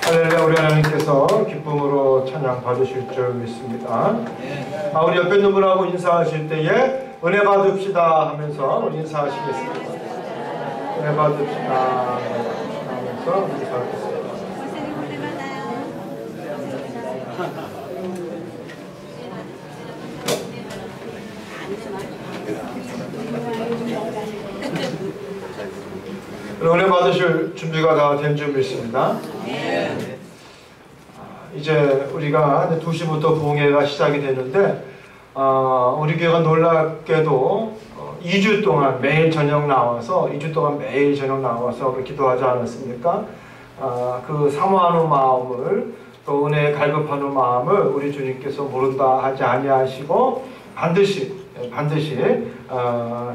할렐루야. 우리 하나님께서 기쁨으로 찬양 받으실 줄 믿습니다. 우리 옆에 있는 분하고 인사하실 때에 은혜 받읍시다 하면서 우리 인사하시겠습니다. 은혜 받읍시다 하면서 인사하겠습니다. 은혜 받으실 준비가 다 된 줄 믿습니다. 이제 우리가 2시부터 부흥회가 시작이 되는데 우리 교회가 놀랍게도 2주 동안 매일 저녁 나와서 우리 기도하지 않았습니까? 그 사모하는 마음을 또 은혜에 갈급하는 마음을 우리 주님께서 모른다 하지 아니하시고 반드시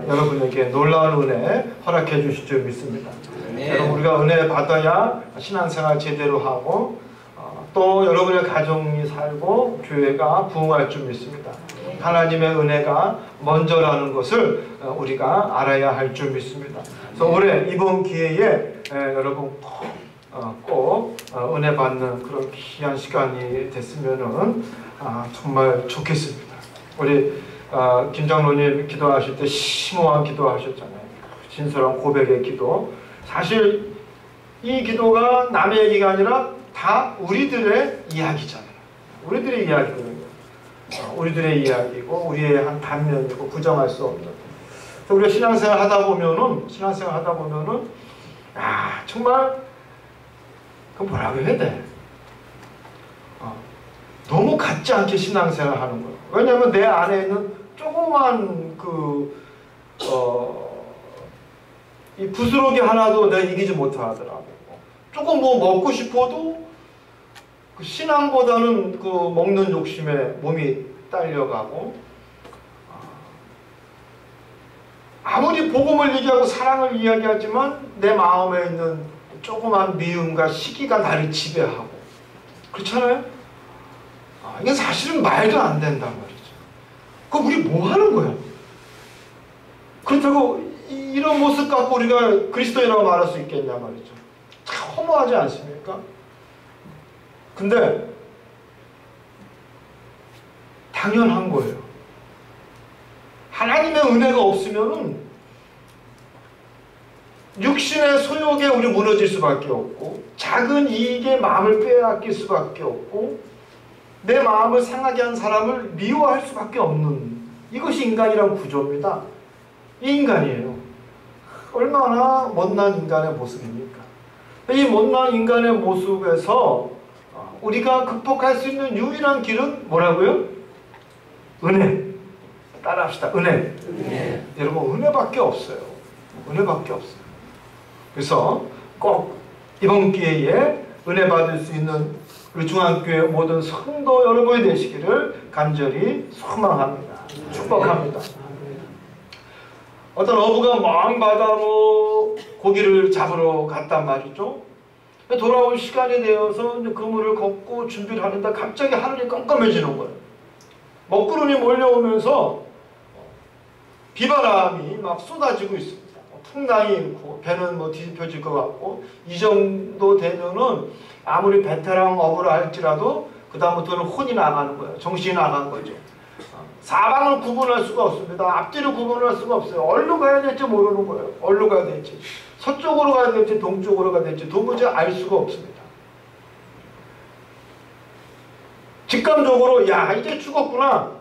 여러분에게 놀라운 은혜 허락해 주실 줄 믿습니다. 여러분, 우리가 은혜 받아야 신앙생활 제대로 하고 또 여러분의 가정이 살고 교회가 부흥할 줄 믿습니다. 하나님의 은혜가 먼저라는 것을 우리가 알아야 할 줄 믿습니다. 그래서 올해 이번 기회에 여러분 꼭 은혜 받는 그런 귀한 시간이 됐으면은 정말 좋겠습니다. 우리 김 장로님 기도하실 때 심오한 기도하셨잖아요. 진솔한 고백의 기도. 사실 이 기도가 남의 얘기가 아니라 다 우리들의 이야기잖아요. 우리들의 이야기거든요. 우리들의 이야기고 우리의 한 단면이고 부정할 수 없는. 우리가 신앙생활 하다 보면은 정말 그 뭐라고 해야 돼? 너무 같지 않게 신앙생활 하는 거예요. 왜냐하면 내 안에 있는 조그만 이 부스러기 하나도 내가 이기지 못하더라고. 조금 뭐 먹고 싶어도 그 신앙보다는 그 먹는 욕심에 몸이 딸려가고, 아무리 복음을 얘기하고 사랑을 이야기하지만 내 마음에 있는 조그만 미움과 시기가 나를 지배하고 그렇잖아요? 이게 사실은 말도 안 된단 말이죠. 그럼 우리 뭐 하는 거야? 그렇다고 이런 모습 갖고 우리가 그리스도인이라고 말할 수 있겠냐 말이죠. 참 허무하지 않습니까? 근데 당연한 거예요. 하나님의 은혜가 없으면은 육신의 소욕에 우리 무너질 수밖에 없고, 작은 이익에 마음을 빼앗길 수밖에 없고, 내 마음을 상하게 한 사람을 미워할 수밖에 없는, 이것이 인간이란 구조입니다. 이 인간이에요. 얼마나 못난 인간의 모습입니까? 이 못난 인간의 모습에서 우리가 극복할 수 있는 유일한 길은 뭐라고요? 은혜. 따라합시다. 은혜. 여러분, 은혜밖에 없어요. 은혜밖에 없어요. 그래서 꼭 이번 기회에 은혜 받을 수 있는 우리 중앙교회 모든 성도 여러분이 되시기를 간절히 소망합니다. 축복합니다. 어떤 어부가 먼 바다로 고기를 잡으러 갔단 말이죠. 돌아올 시간이 되어서 이제 그물을 걷고 준비를 하는데 갑자기 하늘이 깜깜해지는 거예요. 먹구름이 몰려오면서 비바람이 막 쏟아지고 있습니다. 풍랑이 있고 배는 뭐 뒤집혀질 것 같고, 이 정도 되면은 아무리 베테랑 어부라 할지라도 그 다음부터는 혼이 나가는 거예요. 정신이 나간 거죠. 사방을 구분할 수가 없습니다. 앞뒤를 구분할 수가 없어요. 어디로 가야 될지 모르는 거예요. 어디로 가야 될지, 서쪽으로 가야 될지 동쪽으로 가야 될지 도무지 알 수가 없습니다. 직감적으로 야, 이제 죽었구나.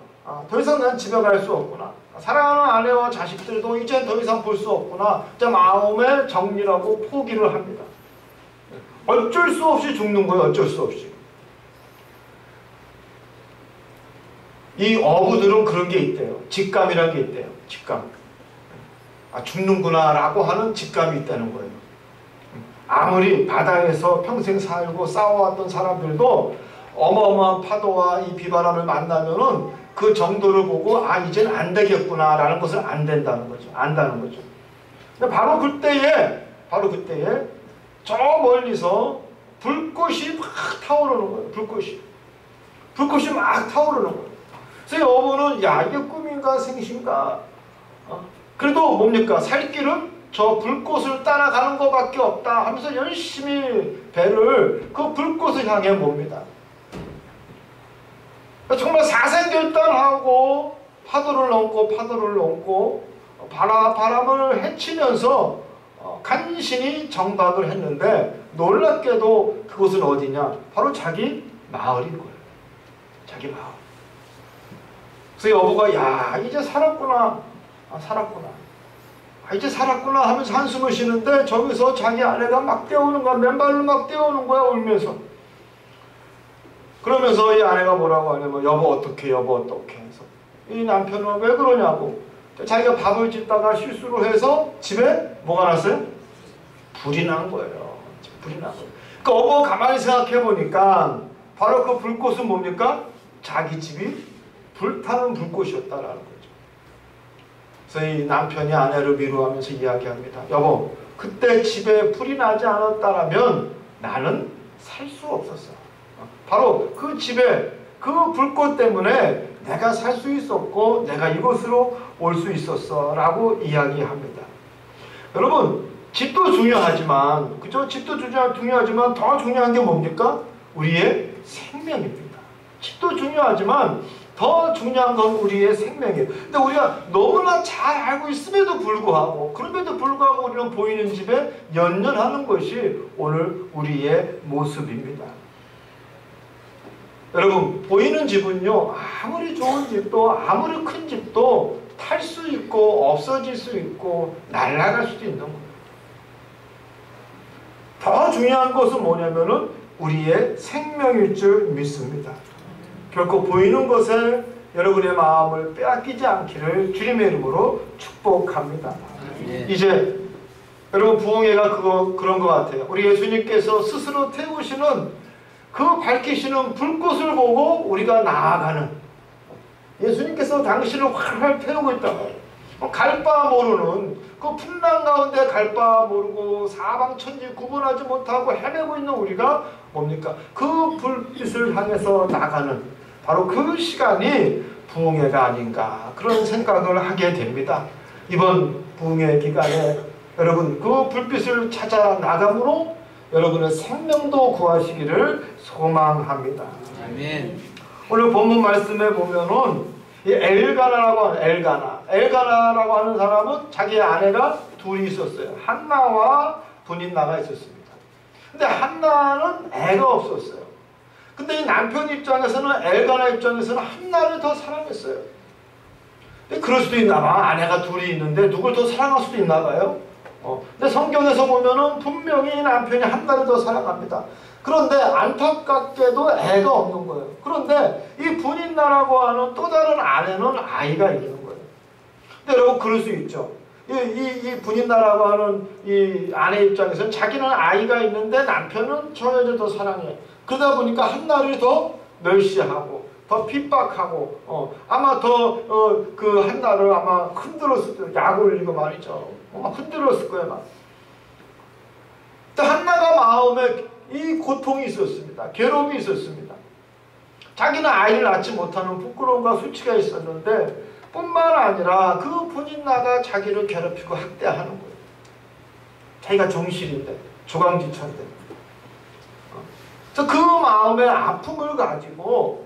더 이상 난 집에 갈 수 없구나. 사랑하는 아내와 자식들도 이제 더 이상 볼 수 없구나. 제 마음에 정리하고 포기를 합니다. 어쩔 수 없이 죽는 거예요. 어쩔 수 없이. 이 어부들은 그런 게 있대요. 직감이라는 게 있대요. 직감. 죽는구나 라고 하는 직감이 있다는 거예요. 아무리 바다에서 평생 살고 싸워왔던 사람들도 어마어마한 파도와 이 비바람을 만나면은 그 정도를 보고 이제는 안 되겠구나 라는 것을 안다는 거죠. 근데 바로 그때에 저 멀리서 불꽃이 막 타오르는 거예요. 불꽃이 막 타오르는 거예요. 그래서 어부는 야, 이게 꿈인가 생신가, 그래도 뭡니까? 살 길은 저 불꽃을 따라가는 것밖에 없다 하면서 열심히 배를 그 불꽃을 향해 몹니다. 정말 사생결단하고 파도를 넘고 바람을 헤치면서 간신히 정박을 했는데, 놀랍게도 그곳은 어디냐? 바로 자기 마을인 거예요. 자기 마을. 그래서 여보가 야 이제 살았구나. 이제 살았구나 하면서 한숨을 쉬는데, 저기서 자기 아내가 막 뛰어오는 거야. 맨발로 막 뛰어오는 거야, 울면서. 그러면서 이 아내가 뭐라고 하냐면 여보 어떡해 해서 이 남편은 왜 그러냐고, 자기가 밥을 짓다가 실수로 해서 집에 뭐가 났어요? 불이 난 거예요. 불이 난 거예요. 그러니까 어머 가만히 생각해 보니까 바로 그 불꽃은 뭡니까? 자기 집이 불타는 불꽃이었다라는 거죠. 그래서 이 남편이 아내를 위로하면서 이야기합니다. 여보, 그때 집에 불이 나지 않았다라면 나는 살 수 없었어. 바로 그 집에 그 불꽃 때문에 내가 살 수 있었고 내가 이곳으로 올 수 있었어 라고 이야기합니다. 여러분, 집도 중요하지만, 그죠? 집도 중요하지만 더 중요한 게 뭡니까? 우리의 생명입니다. 집도 중요하지만 더 중요한 건 우리의 생명이에요. 근데 우리가 너무나 잘 알고 있음에도 불구하고, 그럼에도 불구하고 우리는 보이는 집에 연연하는 것이 오늘 우리의 모습입니다. 여러분, 보이는 집은요, 아무리 좋은 집도 아무리 큰 집도 탈 수 있고 없어질 수 있고 날아갈 수도 있는 거예요. 더 중요한 것은 뭐냐면은 우리의 생명일 줄 믿습니다. 결코 보이는 것에 여러분의 마음을 빼앗기지 않기를 주님의 이름으로 축복합니다. 이제 여러분, 부흥회가 그런 것 같아요. 우리 예수님께서 스스로 태우시는 그 밝히시는 불꽃을 보고 우리가 나아가는, 예수님께서 당신을 활활 태우고 있다. 갈 바 모르는, 그 풍랑 가운데 갈 바 모르고 사방천지 구분하지 못하고 헤매고 있는 우리가 뭡니까? 그 불빛을 향해서 나가는 바로 그 시간이 부흥회가 아닌가, 그런 생각을 하게 됩니다. 이번 부흥회 기간에 여러분 그 불빛을 찾아 나감으로 여러분의 생명도 구하시기를 소망합니다. 아멘. 오늘 본문 말씀에 보면은 이 엘가나라고 하는 사람은 자기 아내가 둘이 있었어요. 한나와 분인나가 있었습니다. 근데 한나는 애가 없었어요. 근데 이 남편 입장에서는, 엘가나 입장에서는 한나를 더 사랑했어요. 근데 그럴 수도 있나 봐. 아내가 둘이 있는데 누굴 더 사랑할 수도 있나 봐요. 근데 성경에서 보면은 분명히 남편이 한나를 더 사랑합니다. 그런데 안타깝게도 애가 없는 거예요. 그런데 이 분인나라고 하는 또 다른 아내는 아이가 있는 거예요. 근데 여러분, 그럴 수 있죠. 이 분인나라고 하는 이 아내 입장에서는 자기는 아이가 있는데 남편은 저 여자 더 사랑해. 그러다 보니까 한나를 더 멸시하고 더 핍박하고 아마 더 그 한나를 아마 흔들었을 거예요. 약 올리고 말이죠. 흔들었을 거예요. 막. 한나가 마음에 이 고통이 있었습니다. 괴로움이 있었습니다. 자기는 아이를 낳지 못하는 부끄러움과 수치가 있었는데, 뿐만 아니라 그 분인나가 자기를 괴롭히고 학대하는 거예요. 자기가 정실인데, 조강지천인데. 그래서 그 마음의 아픔을 가지고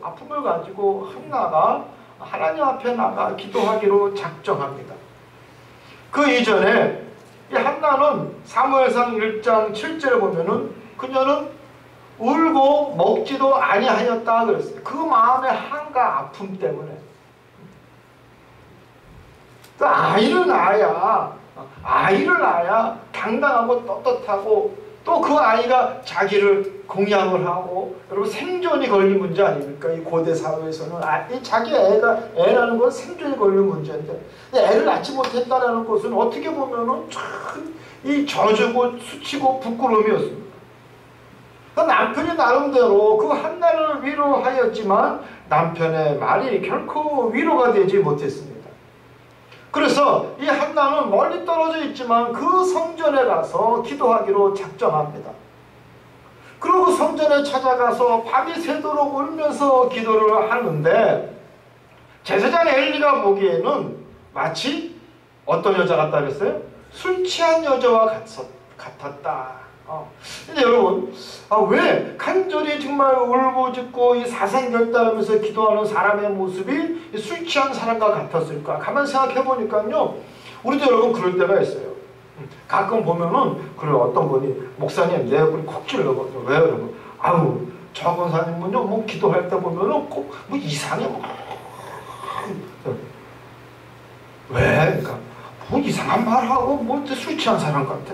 한나가 하나님 앞에 나가 기도하기로 작정합니다. 그 이전에 이 한나는 사무엘상 1장 7절에 보면은 그녀는 울고 먹지도 아니하였다 그랬어요. 그 마음의 한과 아픔 때문에. 아이를 낳아야 당당하고 떳떳하고, 또 그 아이가 자기를 공양을 하고, 여러분 생존이 걸린 문제 아닙니까? 이 고대 사회에서는 이 자기 애라는 건 생존이 걸린 문제인데, 애를 낳지 못했다라는 것은 어떻게 보면은 참 이 저주고 수치고 부끄러움이었습니다. 남편이 나름대로 그 한나를 위로하였지만 남편의 말이 결코 위로가 되지 못했습니다. 그래서 이 한나는 멀리 떨어져 있지만 그 성전에 가서 기도하기로 작정합니다. 그리고 성전에 찾아가서 밤이 새도록 울면서 기도를 하는데, 제사장 엘리가 보기에는 마치 어떤 여자 같다 그랬어요? 술 취한 여자와 같았다. 근데 여러분, 왜 간절히 정말 울부짖고 이 사생결단하면서 기도하는 사람의 모습이 술 취한 사람과 같았을까? 가만 생각해 보니까요, 우리도 여러분 그럴 때가 있어요. 가끔 보면은, 그래, 어떤 분이, 목사님, 내 얼굴이 콕 찔러거든요. 왜 여러분? 저 권사님은요, 뭐 기도할 때 보면은 꼭 뭐 이상해. 왜? 그러니까, 뭐 이상한 말하고, 뭐 술 취한 사람 같아.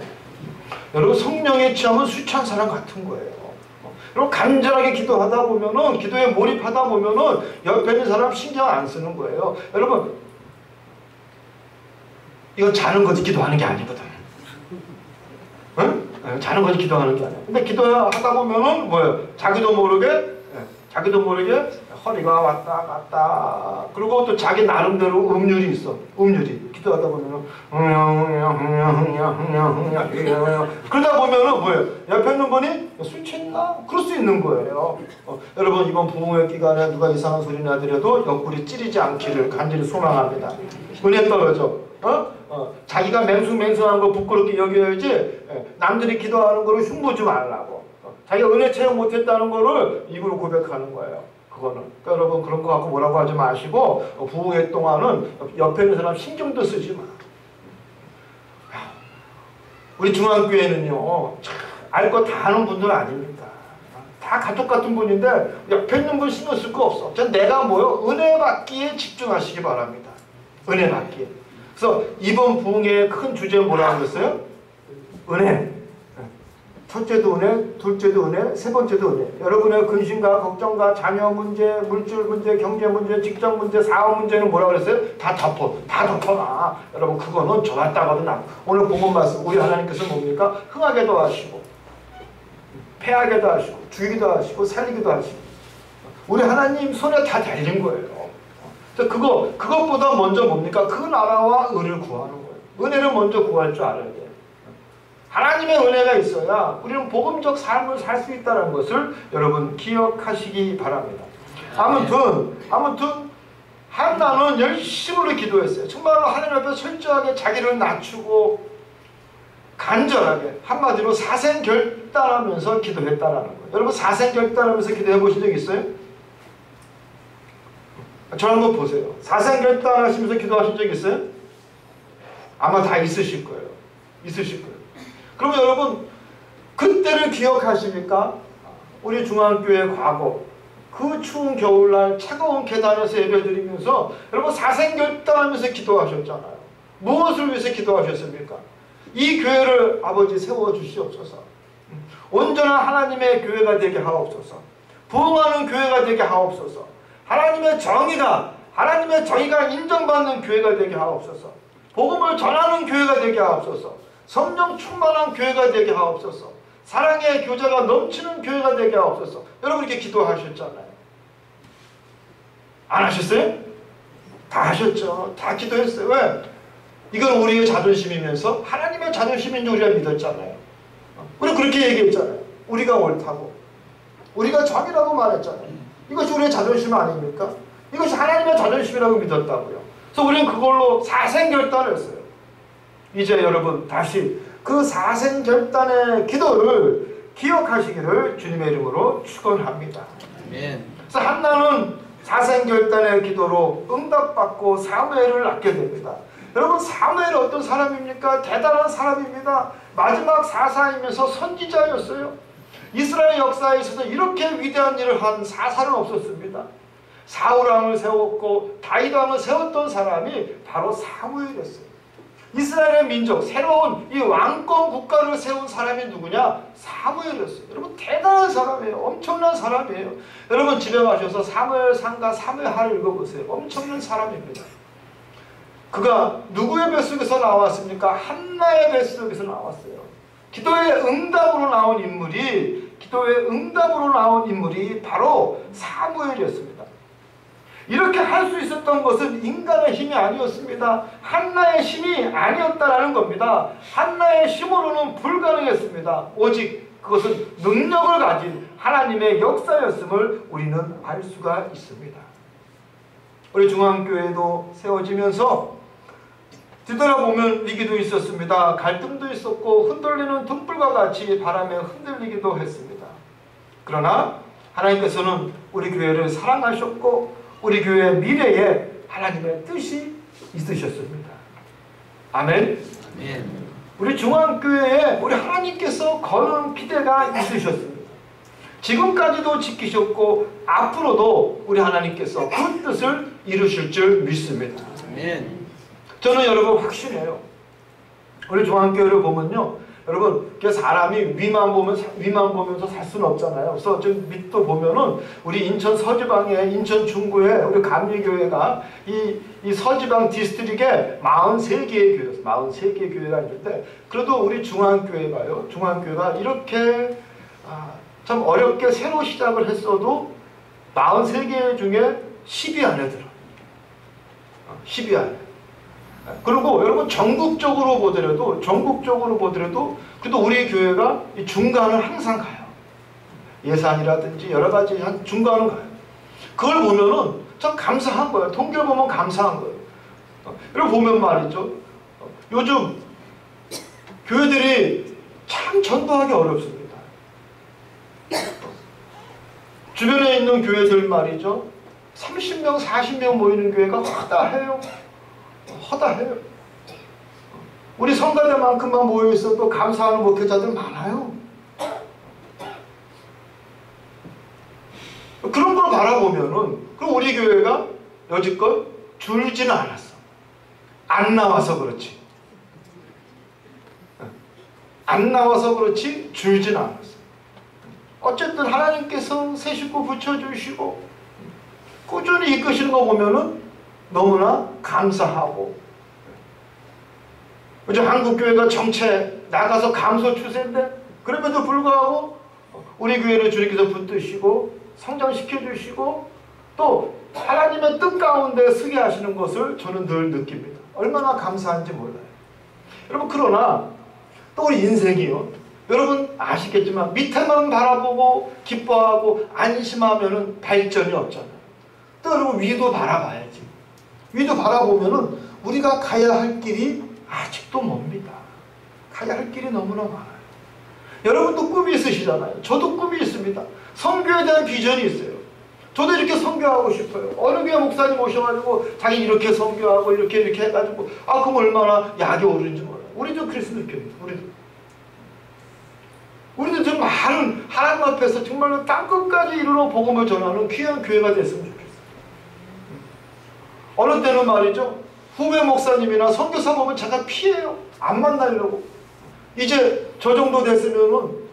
여러분, 성령에 취하면 술 취한 사람 같은 거예요. 여러분, 간절하게 기도하다 보면은, 기도에 몰입하다 보면은, 옆에 있는 사람 신경 안 쓰는 거예요. 여러분, 이건 자는 거지 기도하는 게 아니거든. 응? 자는 거지 기도하는 게 아니야. 근데 기도하다 보면은, 뭐예요? 자기도 모르게 허리가 왔다 갔다. 그리고 또 자기 나름대로 음률이 있어. 음률이. 기도하다 보면은 그러다 보면은 뭐예요? 옆에 있는 분이 술 취했나? 그럴 수 있는 거예요. 여러분, 이번 부흥회 기간에 누가 이상한 소리 나더라도 옆구리 찌르지 않기를 간절히 소망합니다. 은혜 떨어져. 자기가 맹숭맹숭한 거 부끄럽게 여겨야지, 남들이 기도하는 거를 흉보 좀 말라고. 자기가 은혜 체험 못했다는 거를 입으로 고백하는 거예요. 그거는. 그러니까 여러분, 그런 거 갖고 뭐라고 하지 마시고, 부흥회 동안은 옆에 있는 사람 신경도 쓰지 마. 우리 중앙교회는요, 알 거 다 아는 분들은 아닙니다. 다 가족 같은 분인데, 옆에 있는 분 신경 쓸 거 없어. 전 내가 뭐요? 은혜 받기에 집중하시기 바랍니다. 은혜 받기에. 그래서 이번 부흥회의 큰 주제는 뭐라고 그랬어요? 은혜. 첫째도 은혜, 둘째도 은혜, 세 번째도 은혜. 여러분의 근심과 걱정과 자녀 문제, 물질 문제, 경제 문제, 직장 문제, 사업 문제는 뭐라고 그랬어요? 다 덮어놔. 여러분, 그거는 좋았다거든. 오늘 본문 말씀, 우리 하나님께서 뭡니까? 흥하게도 하시고, 패하게도 하시고, 죽이기도 하시고, 살리기도 하시고. 우리 하나님 손에 다 달린 거예요. 그것보다 먼저 뭡니까? 그 나라와 의를 구하는 거예요. 은혜를 먼저 구할 줄 알아야 돼요. 하나님의 은혜가 있어야 우리는 복음적 삶을 살 수 있다는 것을 여러분 기억하시기 바랍니다. 아무튼 한나는 열심으로 기도했어요. 정말로 하나님 앞에 철저하게 자기를 낮추고 간절하게, 한마디로 사생결단하면서 기도했다라는 거예요. 여러분, 사생결단하면서 기도해 보신 적 있어요? 저 한번 보세요. 사생결단하시면서 기도하신 적 있어요? 아마 다 있으실 거예요. 그러면 여러분, 그때를 기억하십니까? 우리 중앙교회 과거, 그 추운 겨울날 차가운 계단에서 예배드리면서 여러분 사생결단하면서 기도하셨잖아요. 무엇을 위해서 기도하셨습니까? 이 교회를 아버지 세워주시옵소서. 온전한 하나님의 교회가 되게 하옵소서. 부흥하는 교회가 되게 하옵소서. 하나님의 정의가 인정받는 교회가 되게 하옵소서. 복음을 전하는 교회가 되게 하옵소서. 성령 충만한 교회가 되게 하옵소서. 사랑의 교제가 넘치는 교회가 되게 하옵소서. 여러분, 이렇게 기도하셨잖아요. 안 하셨어요? 다 하셨죠. 다 기도했어요. 왜? 이건 우리의 자존심이면서 하나님의 자존심인 줄 우리가 믿었잖아요. 우리 그렇게 얘기했잖아요. 우리가 옳다고, 우리가 정이라고 말했잖아요. 이것이 우리의 자존심 아닙니까? 이것이 하나님의 자존심이라고 믿었다고요. 그래서 우리는 그걸로 사생결단을 했어요. 이제 여러분, 다시 그 사생결단의 기도를 기억하시기를 주님의 이름으로 축원합니다. 아멘. 그래서 한나는 사생결단의 기도로 응답받고 사무엘을 낳게 됩니다. 여러분, 사무엘은 어떤 사람입니까? 대단한 사람입니다. 마지막 사사이면서 선지자였어요. 이스라엘 역사에 있어서 이렇게 위대한 일을 한 사사는 없었습니다. 사울왕을 세웠고 다윗 왕을 세웠던 사람이 바로 사무엘이었어요. 이스라엘의 민족, 새로운 이 왕권 국가를 세운 사람이 누구냐? 사무엘이었어요. 여러분, 대단한 사람이에요. 엄청난 사람이에요. 여러분, 집에 가셔서 사무엘상과 사무엘하를 읽어보세요. 엄청난 사람입니다. 그가 누구의 뱃속에서 나왔습니까? 한나의 뱃속에서 나왔어요. 기도의 응답으로 나온 인물이 바로 사무엘이었습니다. 이렇게 할 수 있었던 것은 인간의 힘이 아니었습니다. 한나의 힘이 아니었다라는 겁니다. 한나의 힘으로는 불가능했습니다. 오직 그것은 능력을 가진 하나님의 역사였음을 우리는 알 수가 있습니다. 우리 중앙교회도 세워지면서 뒤돌아보면 위기도 있었습니다. 갈등도 있었고 흔들리는 등불과 같이 바람에 흔들리기도 했습니다. 그러나 하나님께서는 우리 교회를 사랑하셨고 우리 교회의 미래에 하나님의 뜻이 있으셨습니다. 아멘. 아멘. 우리 중앙교회에 우리 하나님께서 거는 비대가 있으셨습니다. 지금까지도 지키셨고 앞으로도 우리 하나님께서 그 뜻을 이루실 줄 믿습니다. 아멘. 저는 여러분 확신해요. 우리 중앙교회를 보면요, 여러분 사람이 위만 보면서 살 수는 없잖아요. 그래서 지금 밑도 보면은 우리 인천 서지방에 인천 중구에 우리 감리교회가 이 서지방 디스트릭에 43개의 교회였어요. 43개의 교회가 있는데 그래도 우리 중앙교회가요. 중앙교회가 이렇게 참 어렵게 새로 시작을 했어도 43개 중에 10위 안에 들어. 10위 안에. 그리고 여러분 전국적으로 보더라도 그래도 우리 교회가 이 중간을 항상 가요. 예산이라든지 여러 가지 한 중간은 가요. 그걸 보면은 참 감사한 거예요. 통계를 보면 감사한 거예요. 여러분 보면 말이죠. 요즘 교회들이 참 전도하기 어렵습니다. 주변에 있는 교회들 말이죠. 30명, 40명 모이는 교회가 허다해요. 허다해요. 우리 성가대만큼만 모여있어도 감사하는 목회자들 많아요. 그런 걸 바라보면은 그럼 우리 교회가 여지껏 줄지는 않았어. 안 나와서 그렇지. 안 나와서 그렇지 줄지는 않았어. 어쨌든 하나님께서 새 식구 붙여주시고 꾸준히 이끄시는 거 보면은 너무나 감사하고, 이제 한국교회가 정체 나가서 감소 추세인데 그럼에도 불구하고 우리 교회를 주님께서 붙드시고 성장시켜 주시고 또 하나님의 뜻 가운데 서게 하시는 것을 저는 늘 느낍니다. 얼마나 감사한지 몰라요. 여러분 그러나 또 우리 인생이요, 여러분 아시겠지만 밑에만 바라보고 기뻐하고 안심하면은 발전이 없잖아요. 또 여러분 위도 바라봐야지. 위도 바라보면은 우리가 가야 할 길이 아직도 멉니다. 가야 할 길이 너무나 많아요. 여러분도 꿈이 있으시잖아요. 저도 꿈이 있습니다. 선교에 대한 비전이 있어요. 저도 이렇게 선교하고 싶어요. 어느 교회 목사님 오셔가지고 자기 이렇게 선교하고 이렇게 해가지고 그럼 얼마나 약이 오르는지 몰라요. 우리도 그랬으면 좋겠어요. 우리도 좀 많은 하나님 앞에서 정말로 땅끝까지 이르러 복음을 전하는 귀한 교회가 됐으면 좋겠어요. 어느 때는 말이죠, 후배 목사님이나 선교사 보면 제가 피해요. 안 만나려고. 이제 저 정도 됐으면은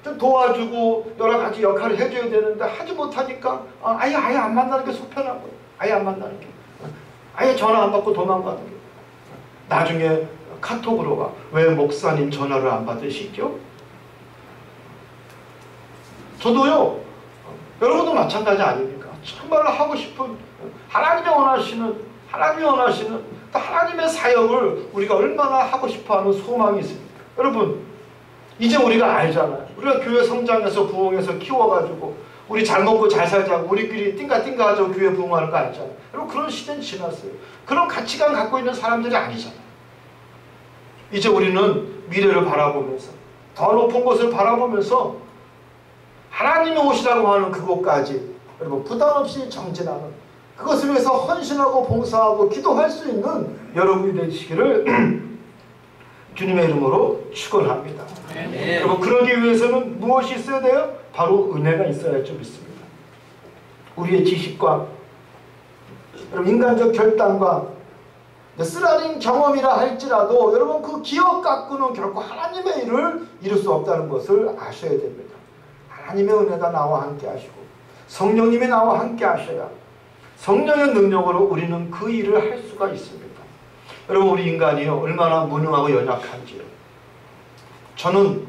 좀 도와주고 여러 가지 역할을 해줘야 되는데 하지 못하니까 아예 안 만나는 게 속편한 거예요. 아예 안 만나는 게. 아예 전화 안 받고 도망가는 게. 나중에 카톡으로 가. 왜 목사님 전화를 안 받으시죠? 저도요, 여러분도 마찬가지 아닙니까? 정말로 하고 싶은 하나님이 원하시는 또 하나님의 사역을 우리가 얼마나 하고 싶어하는 소망이 있습니까? 여러분 이제 우리가 알잖아요. 우리가 교회 성장해서 부흥해서 키워가지고 우리 잘 먹고 잘 살자고 우리끼리 띵가띵가 하자고 교회 부흥하는 거 아니잖아요. 여러분 그런 시대는 지났어요. 그런 가치관 갖고 있는 사람들이 아니잖아요. 이제 우리는 미래를 바라보면서 더 높은 곳을 바라보면서 하나님이 오시라고 하는 그곳까지 여러분 부담 없이 정진하는, 그것을 위해서 헌신하고 봉사하고 기도할 수 있는 여러분이 되시기를 주님의 이름으로 축원합니다. 여러분 그러기 위해서는 무엇이 있어야 돼요? 바로 은혜가 있어야 할 줄 믿습니다. 우리의 지식과 여러분 인간적 결단과 쓰라린 경험이라 할지라도 여러분 그 기억 갖고는 결코 하나님의 일을 이룰 수 없다는 것을 아셔야 됩니다. 하나님의 은혜가 나와 함께 하시고 성령님이 나와 함께 하셔야 성령의 능력으로 우리는 그 일을 할 수가 있습니다. 여러분 우리 인간이요 얼마나 무능하고 연약한지요. 저는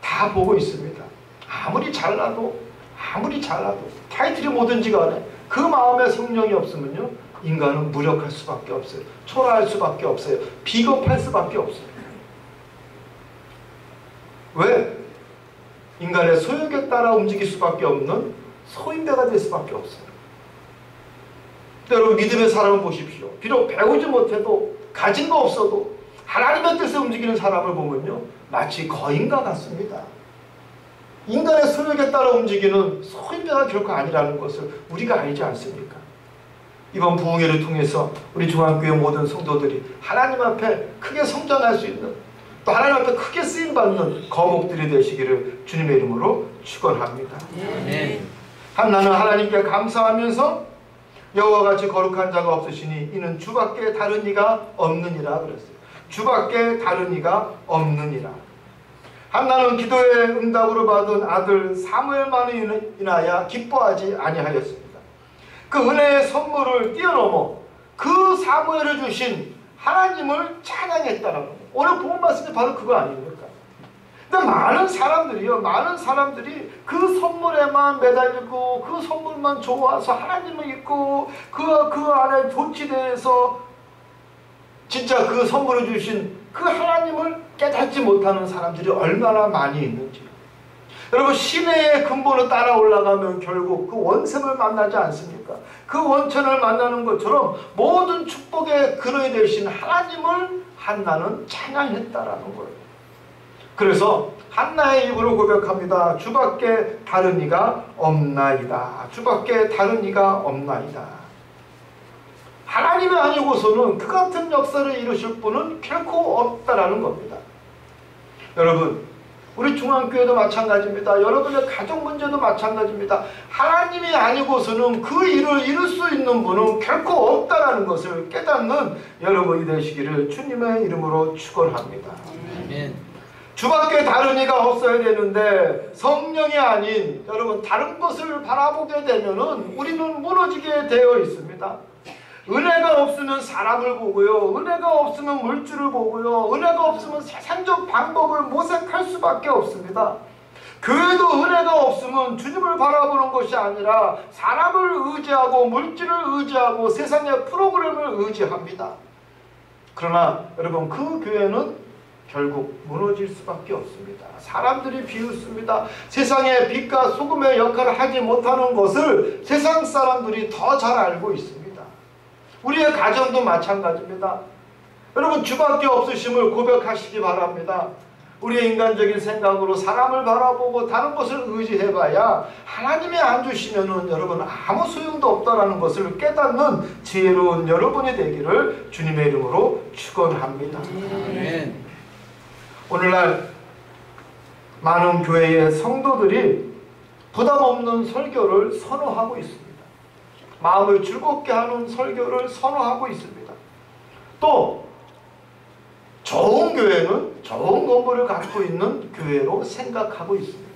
다 보고 있습니다. 아무리 잘나도 타이틀이 뭐든지 간에 그 마음에 성령이 없으면요 인간은 무력할 수밖에 없어요. 초라할 수밖에 없어요. 비겁할 수밖에 없어요. 왜? 인간의 소욕에 따라 움직일 수밖에 없는 소인배가 될 수밖에 없어요. 여러분 믿음의 사람을 보십시오. 비록 배우지 못해도 가진 거 없어도 하나님의 뜻에 움직이는 사람을 보면요, 마치 거인과 같습니다. 인간의 소욕에 따라 움직이는 소인배가 결코 아니라는 것을 우리가 알지 않습니까? 이번 부흥회를 통해서 우리 중앙교회 모든 성도들이 하나님 앞에 크게 성장할 수 있는, 또 하나님 앞에 크게 쓰임받는 거목들이 되시기를 주님의 이름으로 축원합니다. 한나는 하나님께 감사하면서 여호와같이 거룩한 자가 없으시니 이는 주밖에 다른 이가 없느니라 그랬어요. 주밖에 다른 이가 없느니라. 한나는 기도의 응답으로 받은 아들 사무엘만을 인하여 기뻐하지 아니하였습니다. 그 은혜의 선물을 뛰어넘어 그 사무엘을 주신 하나님을 찬양했다라는 거예요. 오늘 본 말씀이 바로 그거 아닙니까? 근데 많은 사람들이 그 선물에만 매달리고 그 선물만 좋아서 하나님을 잊고 그 안에 도취돼서 진짜 그 선물을 주신 그 하나님을 깨닫지 못하는 사람들이 얼마나 많이 있는지. 여러분, 시내의 근본을 따라 올라가면 결국 그 원샘을 만나지 않습니까? 그 원천을 만나는 것처럼 모든 축복의 근원이 되신 하나님을 한나는 찬양했다라는 거예요. 그래서 한나의 입으로 고백합니다. 주밖에 다른 이가 없나이다. 주밖에 다른 이가 없나이다. 하나님이 아니고서는 그 같은 역사를 이루실 분은 결코 없다라는 겁니다. 여러분, 우리 중앙교회도 마찬가지입니다. 여러분의 가정 문제도 마찬가지입니다. 하나님이 아니고서는 그 일을 이룰 수 있는 분은 결코 없다라는 것을 깨닫는 여러분이 되시기를 주님의 이름으로 축원합니다. 아멘. 주밖에 다른 이가 없어야 되는데 성령이 아닌 여러분 다른 것을 바라보게 되면은 우리는 무너지게 되어 있습니다. 은혜가 없으면 사람을 보고요, 은혜가 없으면 물질을 보고요, 은혜가 없으면 세상적 방법을 모색할 수밖에 없습니다. 교회도 은혜가 없으면 주님을 바라보는 것이 아니라 사람을 의지하고 물질을 의지하고 세상의 프로그램을 의지합니다. 그러나 여러분, 그 교회는 결국 무너질 수밖에 없습니다. 사람들이 비웃습니다. 세상에 빛과 소금의 역할을 하지 못하는 것을 세상 사람들이 더 잘 알고 있습니다. 우리의 가정도 마찬가지입니다. 여러분, 주밖에 없으심을 고백하시기 바랍니다. 우리의 인간적인 생각으로 사람을 바라보고 다른 것을 의지해봐야 하나님이 안 주시면은 여러분 아무 소용도 없다라는 것을 깨닫는 지혜로운 여러분이 되기를 주님의 이름으로 축원합니다. 아멘. 오늘날 많은 교회의 성도들이 부담 없는 설교를 선호하고 있습니다. 마음을 즐겁게 하는 설교를 선호하고 있습니다. 또 좋은 교회는 좋은 건물을 갖고 있는 교회로 생각하고 있습니다.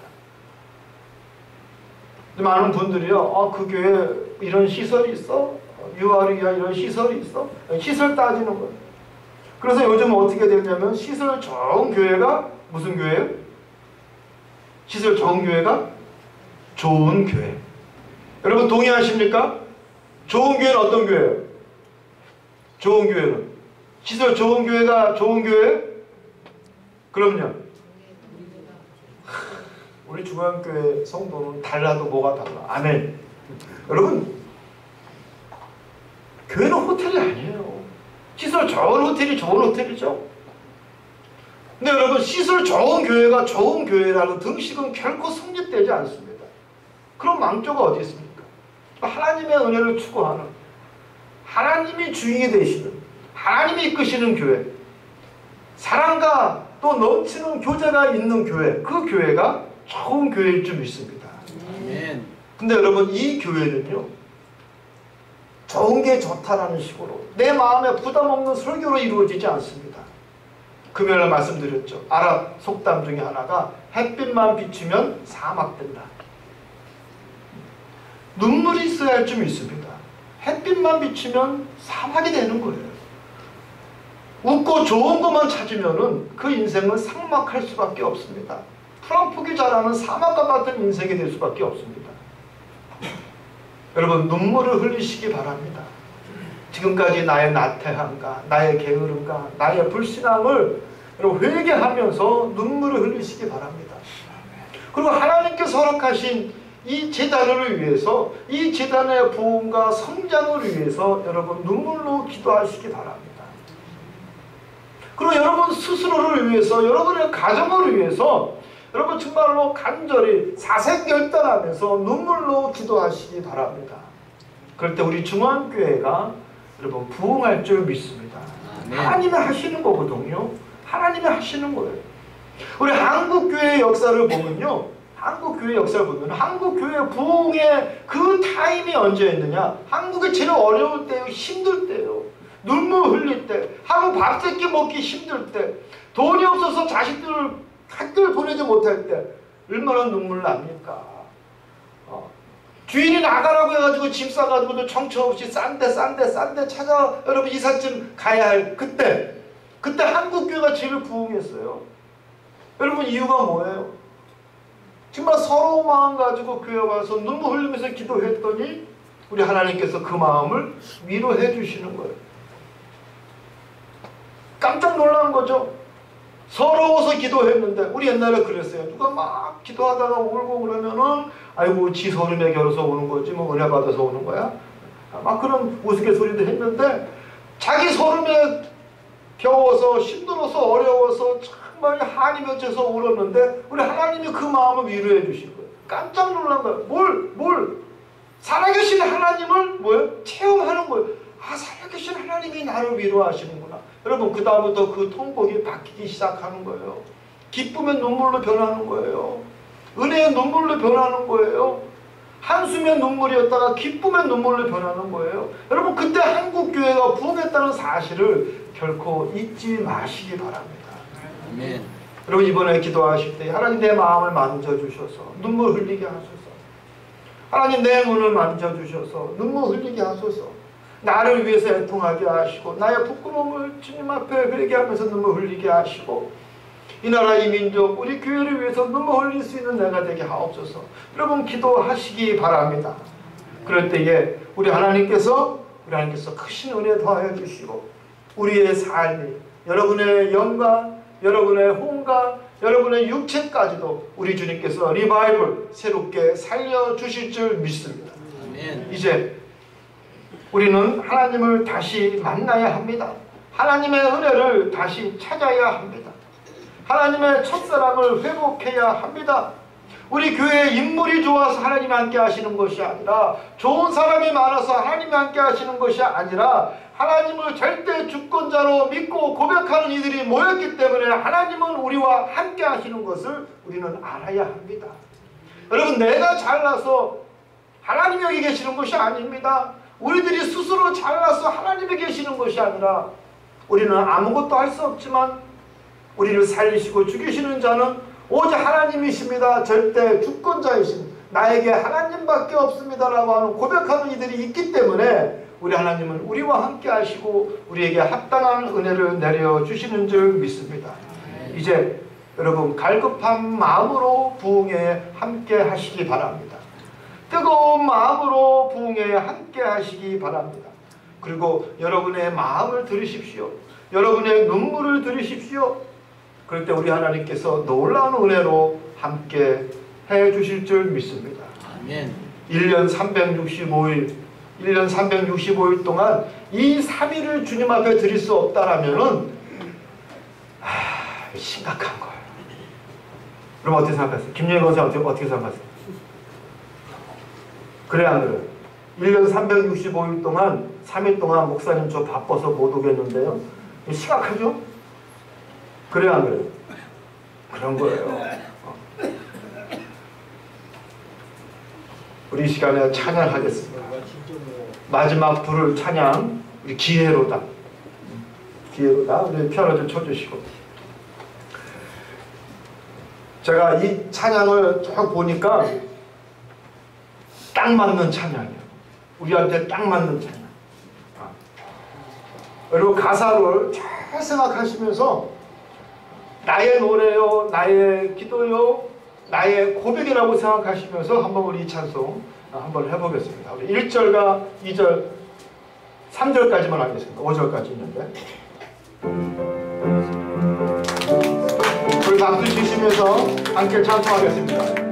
많은 분들이요, 그 교회에 이런 시설이 있어? UR이야 이런 시설이 있어? 시설 따지는 거예요. 그래서 요즘 어떻게 되냐면 시설 좋은 교회가 무슨 교회예요? 시설 좋은 교회가 좋은 교회. 여러분 동의하십니까? 좋은 교회는 어떤 교회예요? 좋은 교회는 시설 좋은 교회가 좋은 교회? 그럼요. 우리 중앙교회 성도는 달라도 뭐가 달라? 아멘. 여러분, 교회는 호텔이 아니에요. 시설 좋은 호텔이 좋은 호텔이죠. 근데 여러분, 시설 좋은 교회가 좋은 교회라는 등식은 결코 성립되지 않습니다. 그런 망조가 어디 있습니까? 하나님의 은혜를 추구하는, 하나님이 주인이 되시는, 하나님이 이끄시는 교회, 사랑과 또 넘치는 교제가 있는 교회, 그 교회가 좋은 교회일 줄 믿습니다. 아멘. 근데 여러분, 이 교회는요, 좋은 게 좋다라는 식으로 내 마음에 부담 없는 설교로 이루어지지 않습니다. 금요일에 말씀드렸죠. 아랍 속담 중에 하나가 햇빛만 비추면 사막된다. 눈물이 있어야 할 줄 믿습니다. 햇빛만 비추면 사막이 되는 거예요. 웃고 좋은 것만 찾으면은 그 인생은 삭막할 수밖에 없습니다. 풀한폭이 자라는 사막과 같은 인생이 될 수밖에 없습니다. 여러분, 눈물을 흘리시기 바랍니다. 지금까지 나의 나태함과 나의 게으름과 나의 불신앙을 여러분 회개하면서 눈물을 흘리시기 바랍니다. 그리고 하나님께서 허락하신 이 제단을 위해서, 이 제단의 부흥과 성장을 위해서 여러분 눈물로 기도하시기 바랍니다. 그리고 여러분 스스로를 위해서, 여러분의 가정을 위해서 여러분 정말로 간절히 사생결단하면서 눈물로 기도하시기 바랍니다. 그럴 때 우리 중앙교회가 여러분 부흥할 줄 믿습니다. 하나님이 하시는 거거든요. 하나님이 하시는 거예요. 우리 한국교회의 역사를 보면요, 한국교회 역사를 보면 한국교회 부흥의 그 타임이 언제였느냐, 한국이 제일 어려울 때요, 힘들 때요, 눈물 흘릴 때, 한국 밥 새끼 먹기 힘들 때, 돈이 없어서 자식들을 학교를 보내지 못할 때 얼마나 눈물 납니까? 주인이 나가라고 해가지고 짐 싸가지고도 정처 없이 싼데 찾아 여러분 이삿짐 가야 할 그때 한국교회가 제일 부흥했어요. 여러분 이유가 뭐예요? 정말 서러운 마음 가지고 교회 와서 눈물 흘리면서 기도했더니 우리 하나님께서 그 마음을 위로해 주시는 거예요. 깜짝 놀란 거죠. 서러워서 기도했는데, 우리 옛날에 그랬어요. 누가 막 기도하다가 울고 그러면은 아이고 지 소름에 겨워서 오는 거지 뭐 은혜 받아서 오는 거야, 막 그런 우스갯소리도 했는데, 자기 소름에 겨워서 힘들어서 어려워서 정말 한이 맺혀서 울었는데 우리 하나님이 그 마음을 위로해 주신 거예요. 깜짝 놀란 거예요. 뭘 살아계신 하나님을 체험하는 거예요. 아, 살아계신 하나님이 나를 위로하시는구나. 여러분 그 다음부터 그 통곡이 바뀌기 시작하는 거예요. 기쁨의 눈물로 변하는 거예요. 은혜의 눈물로 변하는 거예요. 한숨의 눈물이었다가 기쁨의 눈물로 변하는 거예요. 여러분 그때 한국교회가 부흥했다는 사실을 결코 잊지 마시기 바랍니다. 아멘. 여러분 이번에 기도하실 때 하나님 내 마음을 만져주셔서 눈물 흘리게 하소서. 하나님 내 눈을 만져주셔서 눈물 흘리게 하소서. 나를 위해서 애통하게 하시고 나의 부끄러움을 주님 앞에 회개하면서 눈물 흘리게 하시고 이 나라 이 민족 우리 교회를 위해서 눈물 흘릴 수 있는 내가 되게 하옵소서. 여러분 기도하시기 바랍니다. 그럴 때에 우리 하나님께서 크신 은혜 더하여 주시고 우리의 삶이 여러분의 영광, 여러분의 혼과 여러분의 육체까지도 우리 주님께서 리바이벌 새롭게 살려주실 줄 믿습니다. 아멘. 이제 우리는 하나님을 다시 만나야 합니다. 하나님의 은혜를 다시 찾아야 합니다. 하나님의 첫사랑을 회복해야 합니다. 우리 교회에 인물이 좋아서 하나님이 함께 하시는 것이 아니라, 좋은 사람이 많아서 하나님이 함께 하시는 것이 아니라, 하나님을 절대 주권자로 믿고 고백하는 이들이 모였기 때문에 하나님은 우리와 함께 하시는 것을 우리는 알아야 합니다. 여러분 내가 잘나서 하나님이 여기 계시는 것이 아닙니다. 우리들이 스스로 잘나서 하나님이 계시는 것이 아니라, 우리는 아무것도 할 수 없지만 우리를 살리시고 죽이시는 자는 오직 하나님이십니다. 절대 주권자이신 나에게 하나님밖에 없습니다라고 하는 고백하는 이들이 있기 때문에 우리 하나님은 우리와 함께 하시고 우리에게 합당한 은혜를 내려주시는 줄 믿습니다. 이제 여러분 갈급한 마음으로 부흥에 함께 하시기 바랍니다. 뜨거운 마음으로 부흥에 함께 하시기 바랍니다. 그리고 여러분의 마음을 들으십시오. 여러분의 눈물을 들으십시오. 그럴 때 우리 하나님께서 놀라운 은혜로 함께 해주실 줄 믿습니다. 아멘. 1년 365일 동안 이 3일을 주님 앞에 드릴 수 없다라면은 심각한 거예요. 그럼 어떻게 생각하세요? 김영희 권사 어떻게 생각하세요? 그래 안 그래요? 1년 365일 동안 3일 동안 목사님 저 바빠서 못 오겠는데요. 심각하죠? 그래 안 그래요? 그런 거예요. 우리 이 시간에 찬양하겠습니다. 마지막 부를 찬양 우리 기회로다. 우리 피아노 좀 쳐주시고. 제가 이 찬양을 쭉 보니까 딱 맞는 찬양이에요. 우리한테 딱 맞는 찬양. 그리고 가사를 잘 생각하시면서 나의 노래요, 나의 기도요, 나의 고백이라고 생각하시면서 한번 우리 이 찬송 한번 해보겠습니다. 우리 1절과 2절, 3절까지만 하겠습니다. 5절까지 있는데 우리 박수 치시면서 함께 찬송하겠습니다.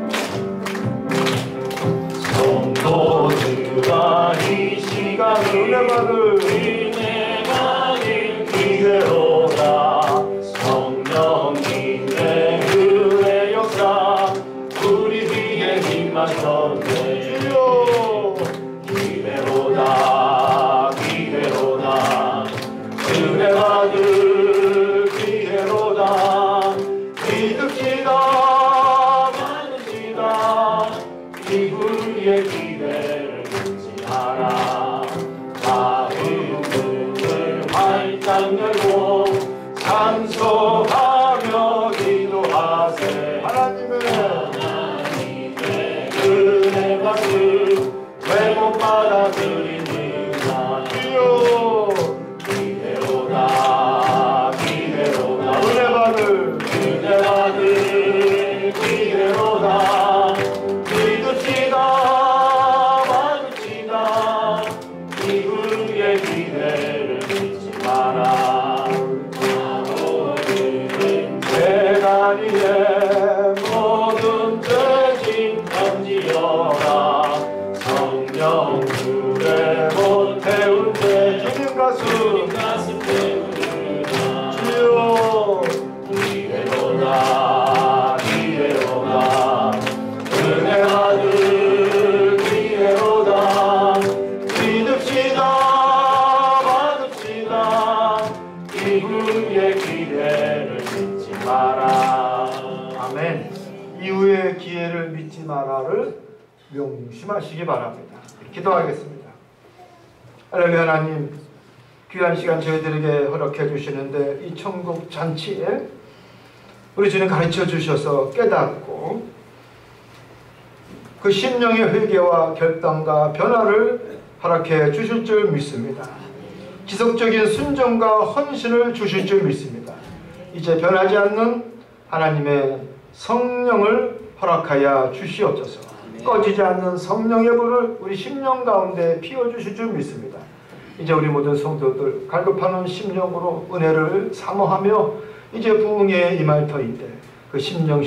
성도들아 이 시간 은혜 받을 기회로다. 가운데 주여 기회로다 기회로다 은혜 받을 기회로다 믿읍시다 받읍시다 이후의 기회를 잊지 마라 마음을 활짝 열고 찬송하며 기도하세 하나님의 은혜 받을 왜 못 받아들이는가 주여 기회로다 기회로다 은혜 받을 기회로다 믿읍시다 받읍시다 이후의 기회를 잊지 마라 오늘은 재단 위에 모든 죄짐 던지어라 성령 불에 못 태운 죄 주님 가슴 가슴 태우리라 주여 기회로다 기회로다 은혜 받을 기회로다 믿읍시다 받읍시다 이후의 기회를 잊지 마라 아멘. 이후의 기회를 믿지 마라를 명심하시기 바랍니다. 기도하겠습니다. 할렐루야. 하나님, 귀한 시간 저희들에게 허락해 주시는데 이 천국 잔치에 우리 주님 가르쳐 주셔서 깨닫고 그 심령의 회개와 결단과 변화를 허락해 주실 줄 믿습니다. 지속적인 순종과 헌신을 주실 줄 믿습니다. 이제 변하지 않는 하나님의 성령을 허락하여 주시옵소서. 꺼지지 않는 성령의 불을 우리 심령 가운데 피워주실 줄 믿습니다. 이제 우리 모든 성도들 갈급하는 심령으로 은혜를 사모하며 이제 부흥에 임할 터인데 그 심령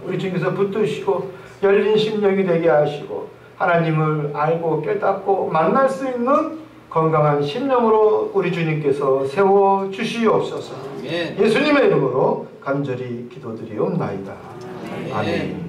우리 주님께서 붙드시고 열린 심령이 되게 하시고 하나님을 알고 깨닫고 만날 수 있는 건강한 심령으로 우리 주님께서 세워주시옵소서. 예수님의 이름으로 간절히 기도드리옵나이다. 아멘.